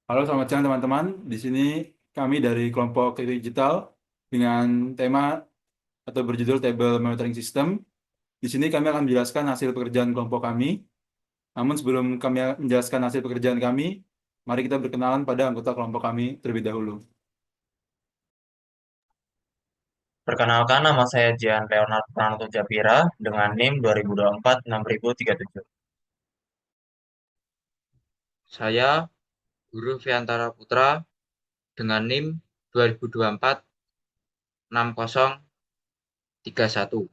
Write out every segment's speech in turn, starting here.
Halo, selamat siang teman-teman. Di sini kami dari kelompok Kritik Digital dengan tema atau berjudul Table Monitoring System. Di sini kami akan menjelaskan hasil pekerjaan kelompok kami. Namun sebelum kami menjelaskan hasil pekerjaan kami, mari kita berkenalan pada anggota kelompok kami terlebih dahulu. Perkenalkan, nama saya Jian Leonard Pranoto Japira dengan NIM 2024 6037. Saya Guru Fiantara Putra dengan NIM 2024 6031.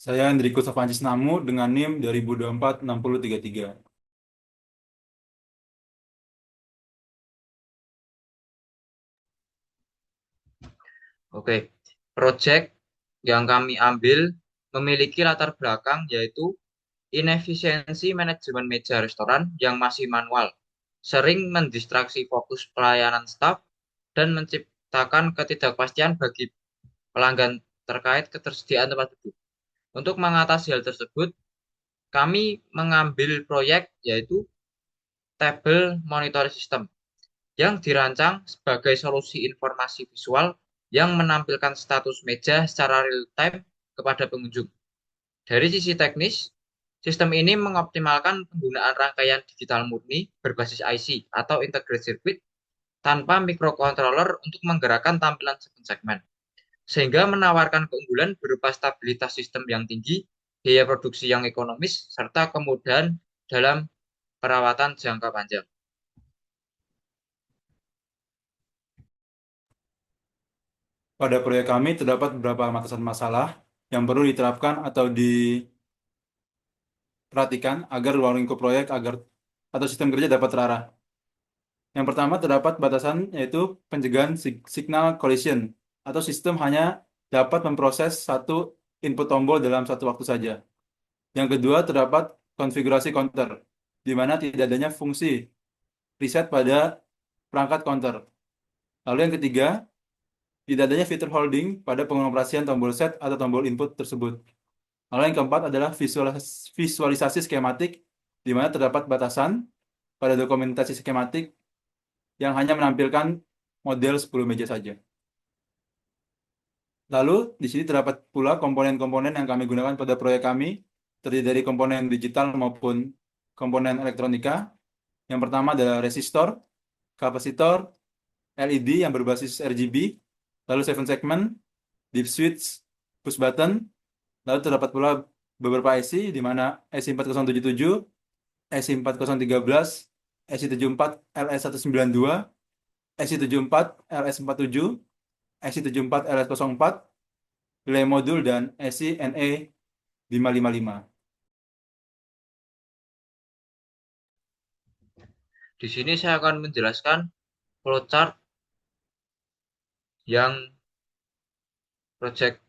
Saya Hendrikus Avancis Namu dengan NIM 2024 6033. Oke, proyek yang kami ambil memiliki latar belakang yaitu inefisiensi manajemen meja restoran yang masih manual, sering mendistraksi fokus pelayanan staf, dan menciptakan ketidakpastian bagi pelanggan terkait ketersediaan tempat duduk. Untuk mengatasi hal tersebut, kami mengambil proyek yaitu Table Monitoring System yang dirancang sebagai solusi informasi visual yang menampilkan status meja secara real time kepada pengunjung. Dari sisi teknis, sistem ini mengoptimalkan penggunaan rangkaian digital murni berbasis IC atau integrated circuit tanpa microcontroller untuk menggerakkan tampilan segmen, sehingga menawarkan keunggulan berupa stabilitas sistem yang tinggi, biaya produksi yang ekonomis, serta kemudahan dalam perawatan jangka panjang. Pada proyek kami terdapat beberapa batasan masalah yang perlu diterapkan atau diperhatikan agar ruang lingkup proyek atau sistem kerja dapat terarah. Yang pertama terdapat batasan yaitu pencegahan signal collision atau sistem hanya dapat memproses satu input tombol dalam satu waktu saja. Yang kedua terdapat konfigurasi counter di mana tidak adanya fungsi reset pada perangkat counter. Lalu yang ketiga, tidak adanya fitur holding pada pengoperasian tombol set atau tombol input tersebut. Lalu yang keempat adalah visualisasi skematik di mana terdapat batasan pada dokumentasi skematik yang hanya menampilkan model 10 meja saja. Lalu, di sini terdapat pula komponen-komponen yang kami gunakan pada proyek kami, terdiri dari komponen digital maupun komponen elektronika. Yang pertama adalah resistor, kapasitor, LED yang berbasis RGB, lalu 7 segment, deep switch, push button, lalu terdapat pula beberapa IC, di mana IC4077, IC4013, IC74 LS192, IC74 LS47, IC74 LS04, relay modul, dan IC NE555. Di sini saya akan menjelaskan flowchart yang proyek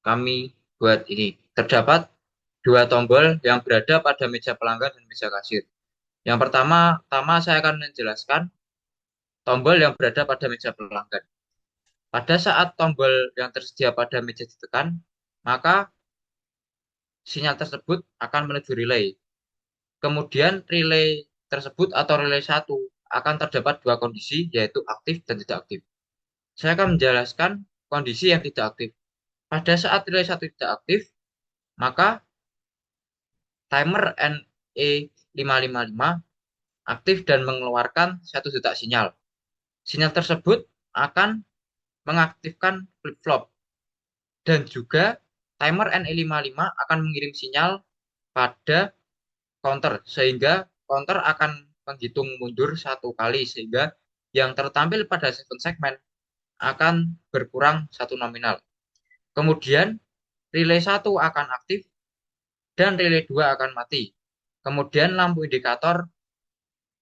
kami buat ini. Terdapat dua tombol yang berada pada meja pelanggan dan meja kasir. Yang pertama saya akan menjelaskan tombol yang berada pada meja pelanggan. Pada saat tombol yang tersedia pada meja ditekan, maka sinyal tersebut akan menuju relay. Kemudian relay tersebut atau relay satu akan terdapat dua kondisi, yaitu aktif dan tidak aktif. Saya akan menjelaskan kondisi yang tidak aktif. Pada saat relay satu tidak aktif, maka timer NE555 aktif dan mengeluarkan satu detak sinyal. Sinyal tersebut akan mengaktifkan flip-flop, dan juga timer NE55 akan mengirim sinyal pada counter, sehingga counter akan menghitung mundur satu kali, sehingga yang tertampil pada segmen akan berkurang satu nominal. Kemudian relay satu akan aktif dan relay 2 akan mati. Kemudian lampu indikator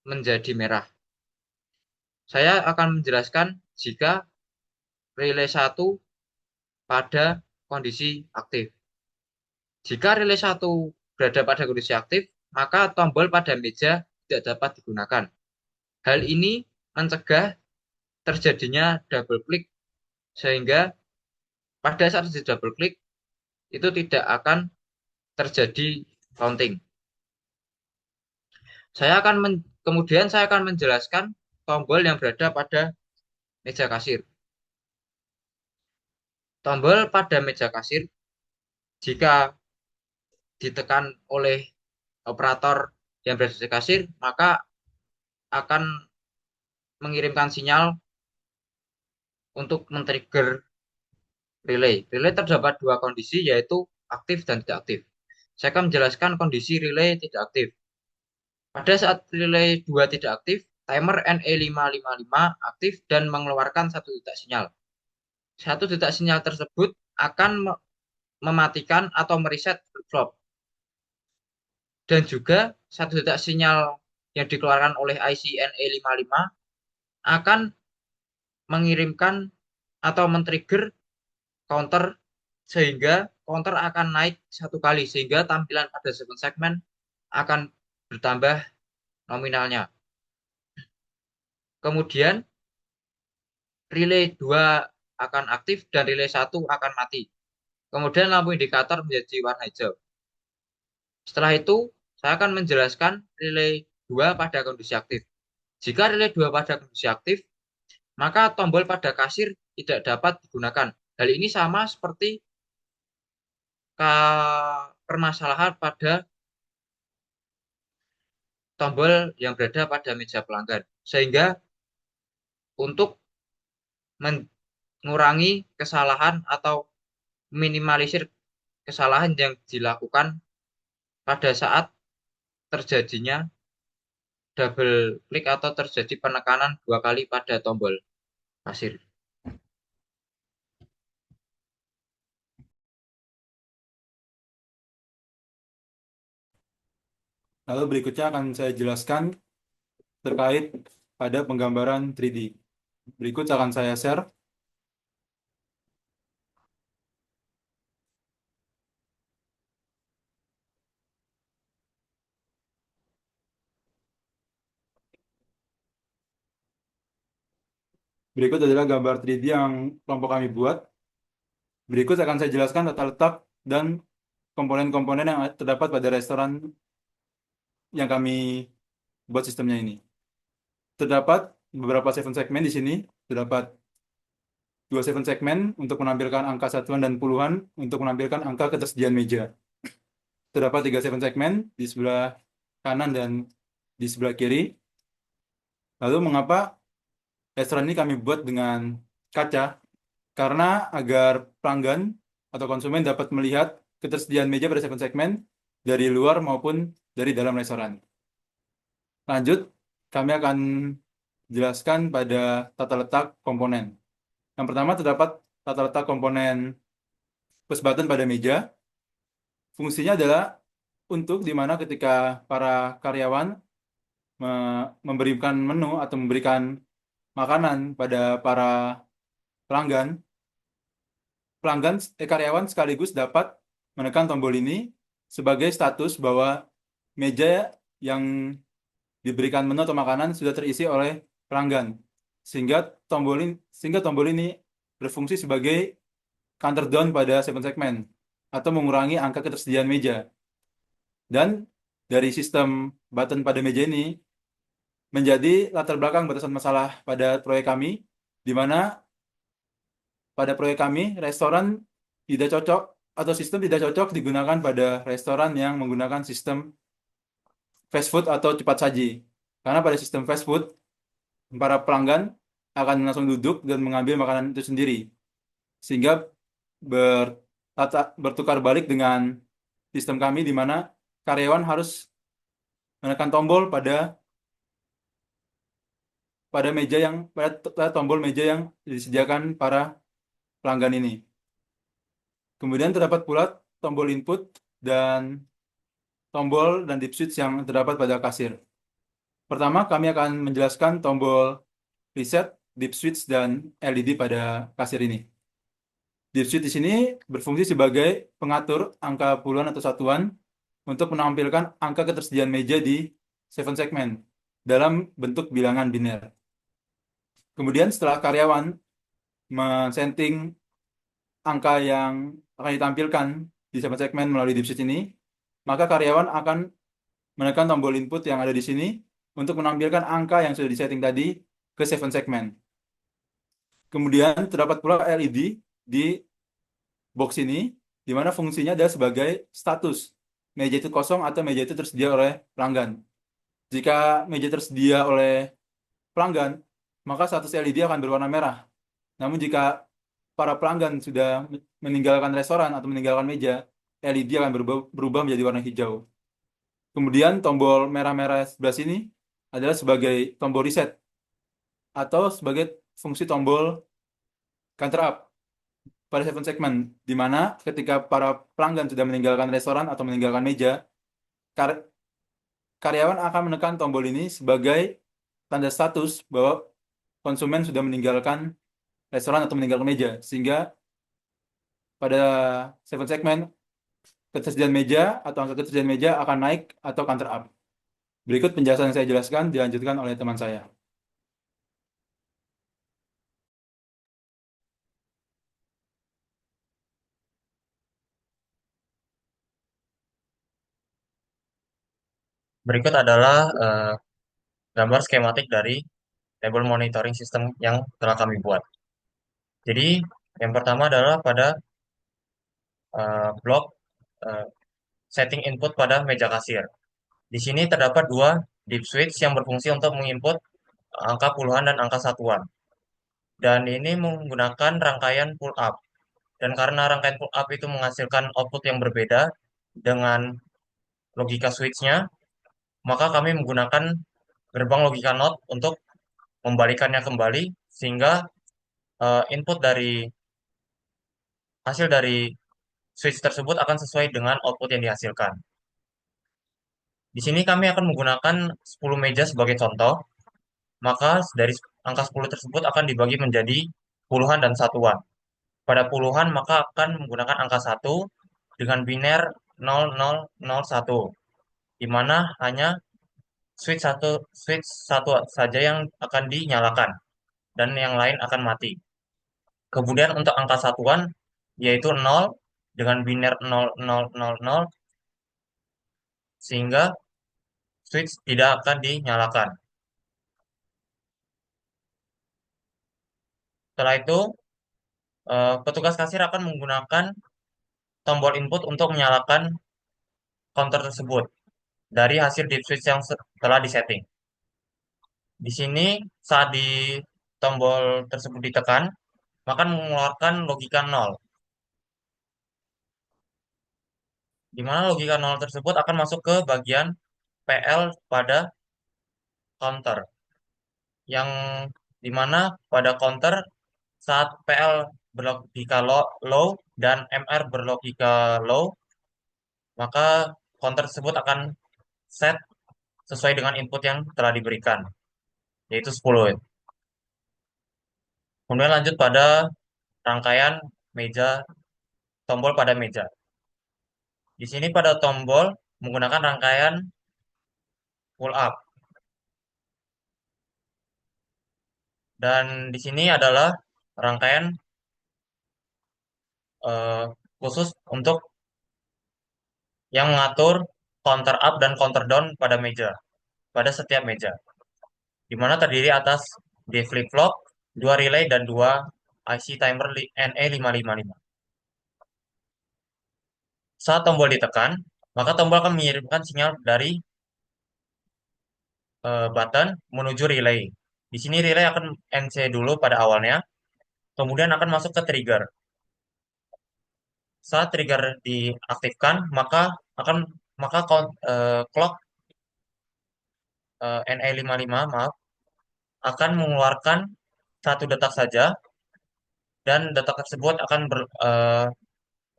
menjadi merah. Saya akan menjelaskan jika relay satu pada kondisi aktif. Jika relay satu berada pada kondisi aktif, maka tombol pada meja tidak dapat digunakan. Hal ini mencegah terjadinya double click, sehingga pada saat terjadi double click itu tidak akan terjadi counting. Kemudian saya akan menjelaskan tombol yang berada pada meja kasir. Tombol pada meja kasir jika ditekan oleh operator yang berada di kasir, maka akan mengirimkan sinyal untuk men-trigger relay. Relay terdapat dua kondisi, yaitu aktif dan tidak aktif. Saya akan menjelaskan kondisi relay tidak aktif. Pada saat relay 2 tidak aktif, timer NE555 aktif dan mengeluarkan satu detak sinyal. Satu detak sinyal tersebut akan mematikan atau mereset flip-flop. Dan juga satu detak sinyal yang dikeluarkan oleh IC NE55 akan mengirimkan atau men-trigger counter sehingga counter akan naik satu kali sehingga tampilan pada segmen akan bertambah nominalnya. Kemudian relay 2 akan aktif dan relay 1 akan mati. Kemudian lampu indikator menjadi warna hijau. Setelah itu, saya akan menjelaskan relay 2 pada kondisi aktif. Jika relay 2 pada kondisi aktif, maka tombol pada kasir tidak dapat digunakan. Hal ini sama seperti permasalahan pada tombol yang berada pada meja pelanggan. Sehingga untuk mengurangi kesalahan atau minimalisir kesalahan yang dilakukan pada saat terjadinya double klik atau terjadi penekanan dua kali pada tombol kasir. Lalu berikutnya akan saya jelaskan terkait pada penggambaran 3D. Berikut akan saya share. Berikut adalah gambar 3D yang kelompok kami buat. Berikut akan saya jelaskan tata letak dan komponen-komponen yang terdapat pada restoran yang kami buat sistemnya ini. Terdapat beberapa seven segmen di sini. Terdapat dua seven segmen untuk menampilkan angka satuan dan puluhan untuk menampilkan angka ketersediaan meja. Terdapat tiga seven segmen di sebelah kanan dan di sebelah kiri. Lalu mengapa restoran ini kami buat dengan kaca? Karena agar pelanggan atau konsumen dapat melihat ketersediaan meja pada seven segmen dari luar maupun dari dalam restoran. Lanjut, kami akan jelaskan pada tata letak komponen. Yang pertama terdapat tata letak komponen push button pada meja. Fungsinya adalah untuk di mana ketika para karyawan memberikan menu atau memberikan makanan pada para pelanggan, karyawan sekaligus dapat menekan tombol ini sebagai status bahwa meja yang diberikan menu atau makanan sudah terisi oleh pelanggan, sehingga tombol ini berfungsi sebagai countdown pada seven segmen atau mengurangi angka ketersediaan meja. Dan dari sistem button pada meja ini menjadi latar belakang batasan masalah pada proyek kami, di mana pada proyek kami restoran tidak cocok atau sistem tidak cocok digunakan pada restoran yang menggunakan sistem fast food atau cepat saji. Karena pada sistem fast food, para pelanggan akan langsung duduk dan mengambil makanan itu sendiri. Sehingga bertukar balik dengan sistem kami di mana karyawan harus menekan tombol pada tombol meja yang disediakan para pelanggan ini. Kemudian terdapat pula tombol input dan tombol dan dip switch yang terdapat pada kasir. Pertama, kami akan menjelaskan tombol reset, dip switch, dan LED pada kasir ini. Dip switch di sini berfungsi sebagai pengatur angka puluhan atau satuan untuk menampilkan angka ketersediaan meja di seven segmen dalam bentuk bilangan biner. Kemudian setelah karyawan men-setting angka yang akan ditampilkan di seven segmen melalui dip switch ini, maka karyawan akan menekan tombol input yang ada di sini untuk menampilkan angka yang sudah disetting tadi ke 7 segmen. Kemudian terdapat pula LED di box ini, di mana fungsinya adalah sebagai status. Meja itu kosong atau meja itu tersedia oleh pelanggan. Jika meja tersedia oleh pelanggan, maka status LED akan berwarna merah. Namun jika para pelanggan sudah meninggalkan restoran atau meninggalkan meja, LED akan berubah menjadi warna hijau. Kemudian tombol merah-merah sebelah sini adalah sebagai tombol reset atau sebagai fungsi tombol counter up pada 7 segmen, di mana ketika para pelanggan sudah meninggalkan restoran atau meninggalkan meja, kar- karyawan akan menekan tombol ini sebagai tanda status bahwa konsumen sudah meninggalkan restoran atau meninggalkan meja, sehingga pada 7 segmen ketersediaan meja atau angka ketersediaan meja akan naik atau counter up. Berikut penjelasan yang saya jelaskan dilanjutkan oleh teman saya. Berikut adalah gambar skematik dari table monitoring system yang telah kami buat. Jadi, yang pertama adalah pada blok eh, setting input pada meja kasir. Di sini terdapat dua deep switch yang berfungsi untuk menginput angka puluhan dan angka satuan. Dan ini menggunakan rangkaian pull up. Dan karena rangkaian pull up itu menghasilkan output yang berbeda dengan logika switch-nya, maka kami menggunakan gerbang logika NOT untuk membalikannya kembali sehingga input dari hasil dari switch tersebut akan sesuai dengan output yang dihasilkan. Di sini kami akan menggunakan 10 meja sebagai contoh, maka dari angka 10 tersebut akan dibagi menjadi puluhan dan satuan. Pada puluhan maka akan menggunakan angka 1 dengan biner 0001, di mana hanya switch satu saja yang akan dinyalakan dan yang lain akan mati. Kemudian untuk angka satuan yaitu 0 dengan biner 0000 sehingga switch tidak akan dinyalakan. Setelah itu, petugas kasir akan menggunakan tombol input untuk menyalakan counter tersebut dari hasil deep switch yang telah disetting. Di sini saat di tombol tersebut ditekan, maka mengeluarkan logika 0, di mana logika 0 tersebut akan masuk ke bagian PL pada counter, yang di mana pada counter saat PL berlogika low dan MR berlogika low, maka counter tersebut akan set sesuai dengan input yang telah diberikan, yaitu 10. Kemudian lanjut pada rangkaian meja, tombol pada meja. Di sini pada tombol menggunakan rangkaian pull up. Dan di sini adalah rangkaian eh, khusus untuk yang mengatur counter up dan counter down pada meja, pada setiap meja, di mana terdiri atas D flip flop, dua relay dan dua IC timer NE555. Saat tombol ditekan, maka tombol akan mengirimkan sinyal dari button menuju relay. Di sini relay akan NC dulu pada awalnya, kemudian akan masuk ke trigger. Saat trigger diaktifkan, akan maka clock NE55 maaf akan mengeluarkan satu detak saja dan detak tersebut akan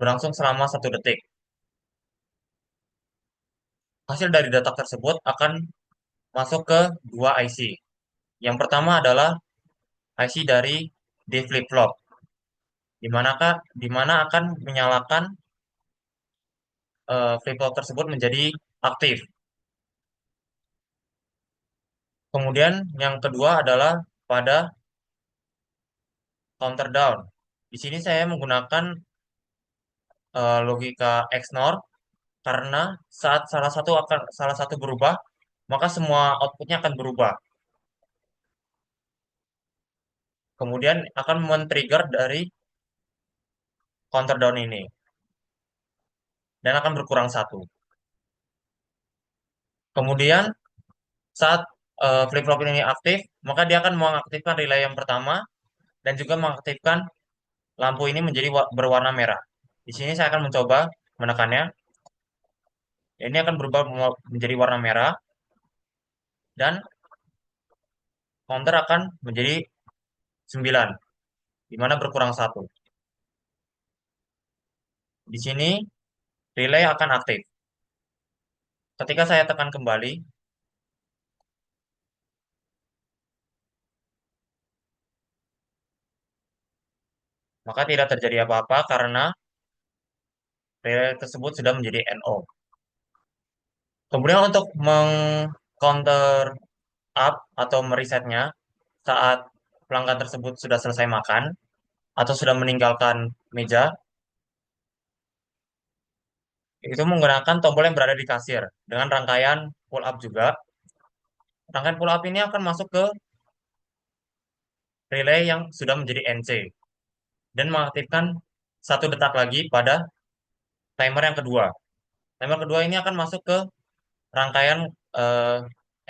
berlangsung selama 1 detik. Hasil dari detak tersebut akan masuk ke dua IC. Yang pertama adalah IC dari D flip flop, di mana akan menyalakan flip flop tersebut menjadi aktif. Kemudian yang kedua adalah pada counter down. Di sini saya menggunakan logika XNOR karena saat salah satu berubah, maka semua outputnya akan berubah. Kemudian akan men-trigger dari counter down ini dan akan berkurang satu. Kemudian saat flip-flop ini aktif, maka dia akan mengaktifkan relay yang pertama dan juga mengaktifkan lampu ini menjadi berwarna merah. Di sini saya akan mencoba menekannya. Ini akan berubah menjadi warna merah dan counter akan menjadi 9, di mana berkurang satu. Di sini relay akan aktif. Ketika saya tekan kembali, maka tidak terjadi apa-apa karena relay tersebut sudah menjadi NO. Kemudian untuk meng-counter up atau meresetnya saat pelanggan tersebut sudah selesai makan atau sudah meninggalkan meja, itu menggunakan tombol yang berada di kasir dengan rangkaian pull up juga. Rangkaian pull up ini akan masuk ke relay yang sudah menjadi NC dan mengaktifkan 1 detak lagi pada timer yang kedua. Timer kedua ini akan masuk ke rangkaian eh,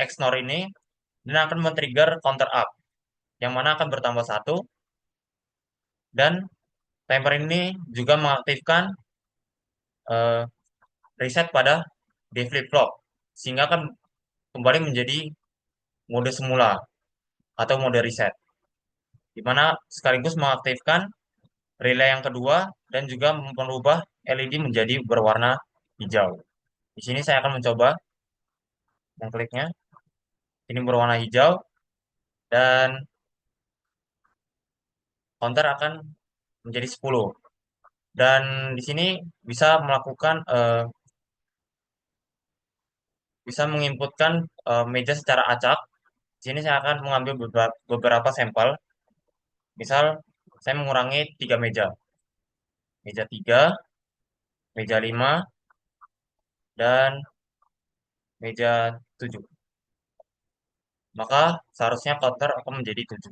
XNOR ini dan akan men-trigger counter up yang mana akan bertambah satu, dan timer ini juga mengaktifkan eh, reset pada D flip flop sehingga akan kembali menjadi mode semula atau mode reset, di mana sekaligus mengaktifkan relay yang kedua dan juga merubah LED menjadi berwarna hijau. Di sini saya akan mencoba mengkliknya. Ini berwarna hijau dan counter akan menjadi 10. Dan di sini bisa melakukan bisa menginputkan meja secara acak. Di sini saya akan mengambil beberapa sampel. Misal saya mengurangi 3 meja. Meja 3, meja 5, dan meja 7. Maka seharusnya counter akan menjadi 7.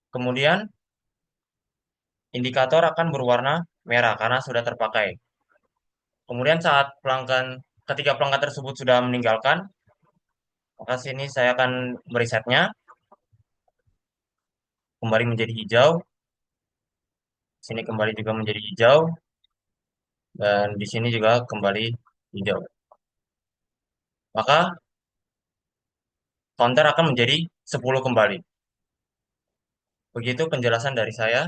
Kemudian indikator akan berwarna merah karena sudah terpakai. Kemudian ketika pelanggan tersebut sudah meninggalkan, maka sini saya akan meresetnya kembali menjadi hijau. Sini kembali juga menjadi hijau dan di sini juga kembali hijau. Maka counter akan menjadi 10 kembali. Begitu penjelasan dari saya,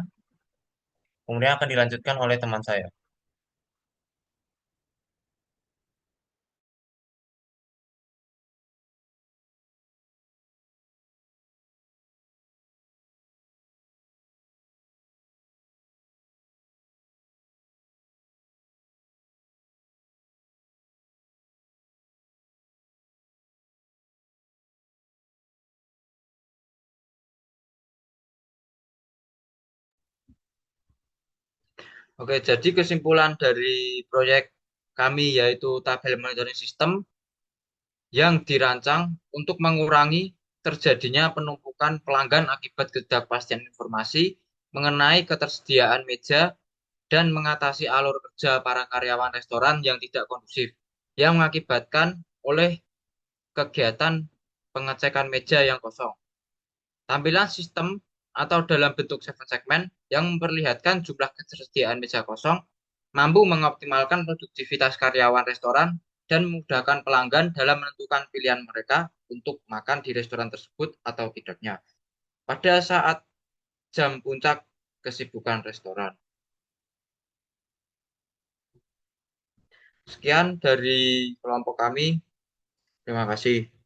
kemudian akan dilanjutkan oleh teman saya. Oke, jadi kesimpulan dari proyek kami yaitu tabel monitoring system yang dirancang untuk mengurangi terjadinya penumpukan pelanggan akibat ketidakpastian informasi mengenai ketersediaan meja dan mengatasi alur kerja para karyawan restoran yang tidak kondusif, yang mengakibatkan oleh kegiatan pengecekan meja yang kosong. Tampilan sistem atau dalam bentuk 7 segmen yang memperlihatkan jumlah ketersediaan meja kosong mampu mengoptimalkan produktivitas karyawan restoran dan memudahkan pelanggan dalam menentukan pilihan mereka untuk makan di restoran tersebut atau tidaknya pada saat jam puncak kesibukan restoran. Sekian dari kelompok kami. Terima kasih.